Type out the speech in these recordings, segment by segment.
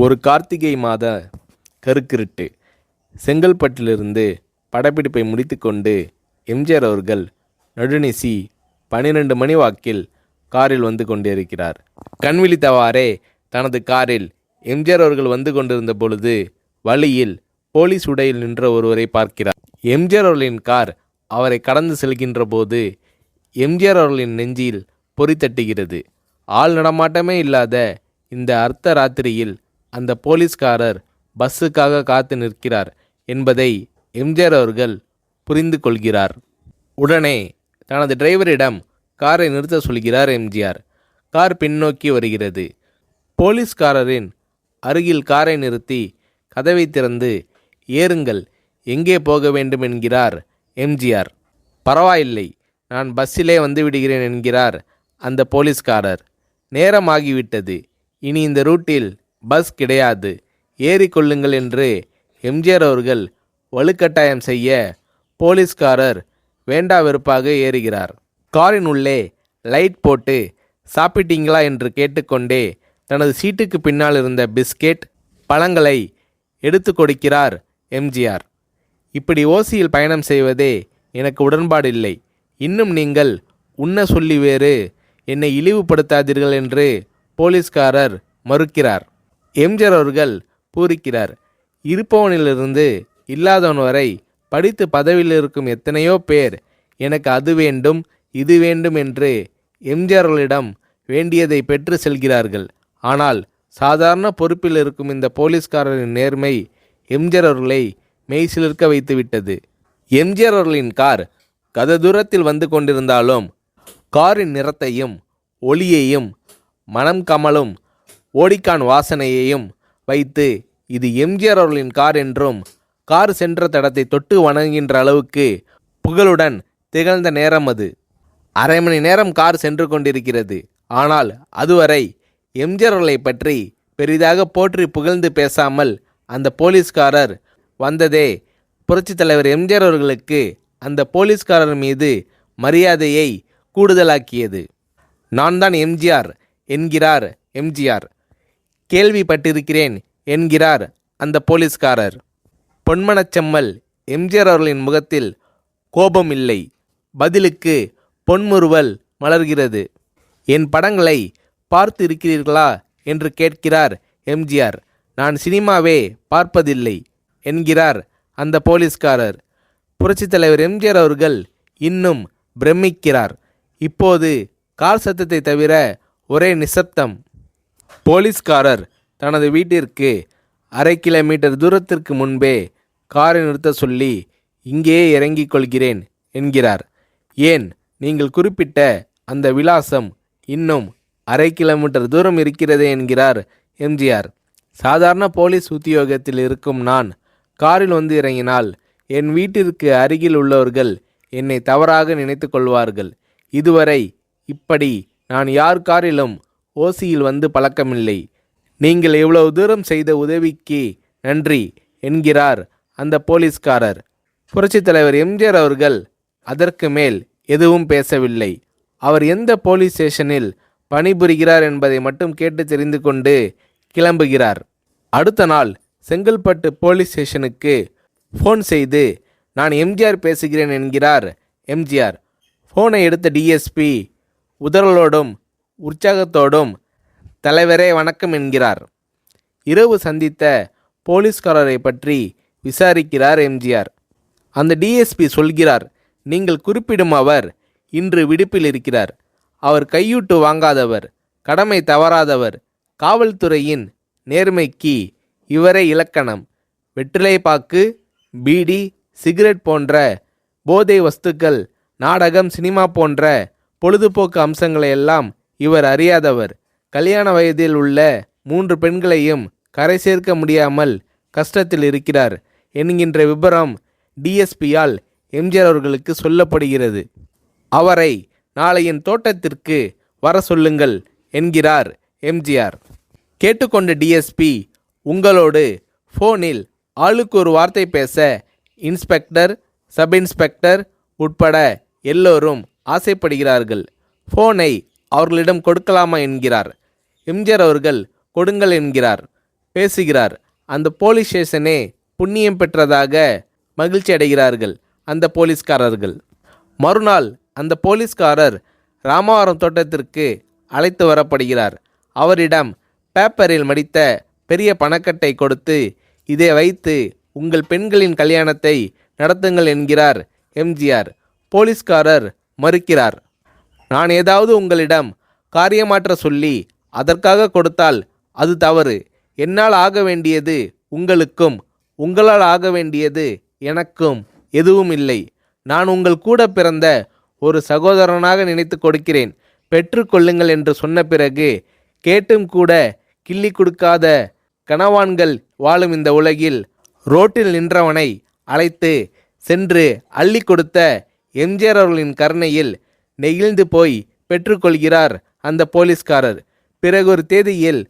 ஒரு கார்த்திகை மாத கருக்கிருட்டு. செங்கல்பட்டிலிருந்து படப்பிடிப்பை முடித்துக்கொண்டு எம்ஜிஆர் அவர்கள் நடுநிசி 12 மணி வாக்கில் காரில் வந்து கொண்டிருக்கிறார். கண் விழித்தவாறே தனது காரில் எம்ஜிஆர் அவர்கள் வந்து கொண்டிருந்த பொழுது வழியில் போலீஸ் உடையில் நின்ற ஒருவரை பார்க்கிறார். எம்ஜிஆர் அவர்களின் கார் அவரை கடந்து செல்கின்ற போது எம்ஜிஆர் அவர்களின் நெஞ்சில் பொறி தட்டுகிறது. ஆள் நடமாட்டமே இல்லாத இந்த அர்த்த ராத்திரியில் அந்த போலீஸ்காரர் பஸ்ஸுக்காக காத்து நிற்கிறார் என்பதை எம்ஜிஆர் அவர்கள் புரிந்து கொள்கிறார். உடனே தனது டிரைவரிடம் காரை நிறுத்த சொல்கிறார் எம்ஜிஆர். கார் பின்னோக்கி வருகிறது. போலீஸ்காரரின் அருகில் காரை நிறுத்தி கதவை திறந்து ஏறுங்கள், எங்கே போக வேண்டும் என்கிறார் எம்ஜிஆர். பரவாயில்லை, நான் பஸ்ஸிலே வந்து விடுகிறேன் என்கிறார் அந்த போலீஸ்காரர். நேரமாகிவிட்டது, இனி இந்த ரூட்டில் பஸ் கிடையாது, ஏறிக்கொள்ளுங்கள் என்று எம்ஜிஆர் அவர்கள் வலுக்கட்டாயம் செய்ய போலீஸ்காரர் வேண்டா வெறுப்பாக ஏறுகிறார். காரின் உள்ளே லைட் போட்டு சாப்பிட்டீங்களா என்று கேட்டுக்கொண்டே தனது சீட்டுக்கு பின்னால் இருந்த பிஸ்கெட் பழங்களை எடுத்து கொடுக்கிறார் எம்ஜிஆர். இப்படி ஓசியில் பயணம் செய்வதே எனக்கு உடன்பாடில்லை. இன்னும் நீங்கள் உண்ண சொல்லி வேறு என்னை இழிவுபடுத்தாதீர்கள் என்று போலீஸ்காரர் மறுக்கிறார். எம்ஜிஆர் அவர்கள் பூரிக்கிறார். இருப்பவனிலிருந்து இல்லாதவன் வரை படித்து பதவியில் இருக்கும் எத்தனையோ பேர் எனக்கு அது வேண்டும் இது வேண்டும் என்று எம்ஜிஆர் அவர்களிடம் வேண்டியதை பெற்று செல்கிறார்கள். ஆனால் சாதாரண பொறுப்பில் இருக்கும் இந்த போலீஸ்காரரின் நேர்மை எம்ஜிஆர் அவர்களை மெய்சிலிர்க்க வைத்துவிட்டது. எம்ஜிஆர் அவர்களின் கார் கத தூரத்தில் வந்து கொண்டிருந்தாலும் காரின் நிறத்தையும் ஒளியையும் மனம் கமலும் ஓடிக்கான் வாசனையையும் வைத்து இது எம்ஜிஆர் அவர்களின் கார் என்றும் கார் சென்ற தடத்தை தொட்டு வணங்குகின்ற அளவுக்கு புகழுடன் திகழ்ந்த நேரம் அது. அரை மணி நேரம் கார் சென்று கொண்டிருக்கிறது. ஆனால் அதுவரை எம்ஜிஆர் அவர்களை பற்றி பெரிதாக போற்றி புகழ்ந்து பேசாமல் அந்த போலீஸ்காரர் வந்ததே புரட்சித் தலைவர் எம்ஜிஆர் அவர்களுக்கு அந்த போலீஸ்காரர் மீது மரியாதையை கூடுதலாக்கியது. நான் தான் எம்ஜிஆர் என்கிறார் எம்ஜிஆர். கேள்விப்பட்டிருக்கிறேன் என்கிறார் அந்த போலீஸ்காரர். பொன்மனச்செம்மல் எம்ஜிஆர் அவர்களின் முகத்தில் கோபம் இல்லை, பதிலுக்கு பொன்முறுவல் மலர்கிறது. என் படங்களை பார்த்து இருக்கிறீர்களா என்று கேட்கிறார் எம்ஜிஆர். நான் சினிமாவே பார்ப்பதில்லை என்கிறார் அந்த போலீஸ்காரர். புரட்சித் தலைவர் எம்ஜிஆர் அவர்கள் இன்னும் பிரமிக்கிறார். இப்போது கார் சத்தத்தை தவிர ஒரே நிசப்தம். போலீஸ்காரர் தனது வீட்டிற்கு 1/2 கிலோமீட்டர் தூரத்திற்கு முன்பே காரை நிறுத்த சொல்லி இங்கேயே இறங்கிக் கொள்கிறேன் என்கிறார். ஏன், நீங்கள் குறிப்பிட்ட அந்த விலாசம் இன்னும் 1/2 கிலோமீட்டர் தூரம் இருக்கிறதே என்கிறார் எம்ஜிஆர். சாதாரண போலீஸ் உத்தியோகத்தில் இருக்கும் நான் காரில் வந்து இறங்கினால் என் வீட்டிற்கு அருகில் உள்ளவர்கள் என்னை தவறாக நினைத்து கொள்வார்கள். இதுவரை இப்படி நான் யார் காரிலும் ஓசியில் வந்து பழக்கமில்லை. நீங்கள் இவ்வளவு தூரம் செய்த உதவிக்கு நன்றி என்கிறார் அந்த போலீஸ்காரர். புரட்சித் தலைவர் எம்ஜிஆர் அவர்கள் அதற்கு மேல் எதுவும் பேசவில்லை. அவர் எந்த போலீஸ் ஸ்டேஷனில் பணிபுரிகிறார் என்பதை மட்டும் கேட்டு தெரிந்து கொண்டு கிளம்புகிறார். அடுத்த நாள் செங்கல்பட்டு போலீஸ் ஸ்டேஷனுக்கு ஃபோன் செய்து நான் எம்ஜிஆர் பேசுகிறேன் என்கிறார் எம்ஜிஆர். ஃபோனை எடுத்த டிஎஸ்பி உதறலோடும் உற்சாகத்தோடும் தலைவரே வணக்கம் என்கிறார். இரவு சந்தித்த போலீஸ்காரரை பற்றி விசாரிக்கிறார் எம்ஜிஆர். அந்த டிஎஸ்பி சொல்கிறார், நீங்கள் குறிப்பிடும் அவர் இன்று விடுப்பில் இருக்கிறார். அவர் கையூட்டு வாங்காதவர், கடமை தவறாதவர், காவல்துறையின் நேர்மைக்கு இவரே இலக்கணம். வெற்றிலை பாக்கு, பீடி, சிகரெட் போன்ற போதை வஸ்துக்கள், நாடகம், சினிமா போன்ற பொழுதுபோக்கு அம்சங்களையெல்லாம் இவர் அறியாதவர். கல்யாண வயதில் உள்ள 3 பெண்களையும் கரை சேர்க்க முடியாமல் கஷ்டத்தில் இருக்கிறார் என்கின்ற விபரம் டிஎஸ்பியால் எம்ஜிஆர் அவர்களுக்கு சொல்லப்படுகிறது. அவரை நாளை என் தோட்டத்திற்கு வர சொல்லுங்கள் என்கிறார் எம்ஜிஆர். கேட்டுக்கொண்ட டிஎஸ்பி உங்களோடு ஃபோனில் ஆளுக்கு ஒரு வார்த்தை பேச இன்ஸ்பெக்டர், சப் இன்ஸ்பெக்டர் உட்பட எல்லோரும் ஆசைப்படுகிறார்கள். ஃபோனை அவர்களிடம் கொடுக்கலாமா என்கிறார். எம்ஜிஆர் அவர்கள் கொடுங்கள் என்கிறார். பேசுகிறார். அந்த போலீஸ் ஸ்டேஷனே புண்ணியம் பெற்றதாக மகிழ்ச்சி அடைகிறார்கள் அந்த போலீஸ்காரர்கள். மறுநாள் அந்த போலீஸ்காரர் ராமவரம் தோட்டத்திற்கு அழைத்து வரப்படுகிறார். அவரிடம் பேப்பரில் மடித்த பெரிய பணக்கட்டை கொடுத்து, இதை வைத்து உங்கள் பெண்களின் கல்யாணத்தை நடத்துங்கள் என்கிறார் எம்ஜிஆர். போலீஸ்காரர் மறுக்கிறார். நான் ஏதாவது உங்களிடம் காரியமாற்ற சொல்லி அதற்காக கொடுத்தால் அது தவறு. என்னால் ஆக வேண்டியது உங்களுக்கும், உங்களால் ஆக வேண்டியது எனக்கும் எதுவும் இல்லை. நான் உங்கள் கூட பிறந்த ஒரு சகோதரனாக நினைத்து கொடுக்கிறேன், பெற்றுக்கொள்ளுங்கள் என்று சொன்ன பிறகு கேட்டும் கூட கிள்ளி கொடுக்காத கனவான்கள் வாழும் இந்த உலகில் ரோட்டில் நின்றவனை அழைத்து சென்று அள்ளி கொடுத்த எம்ஜிஆர் அவர்களின் கருணையில் நெகிழ்ந்து போய் பெற்றுக்கொள்கிறார் அந்த போலீஸ்காரர். பிறகு ஒரு தேதியில்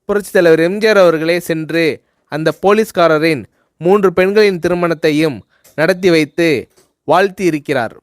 புரட்சித் தலைவர் எம்ஜிஆர் அவர்களே சென்று அந்த போலீஸ்காரரின் 3 பெண்களின் திருமணத்தையும் நடத்தி வைத்து வாழ்த்தி இருக்கிறார்.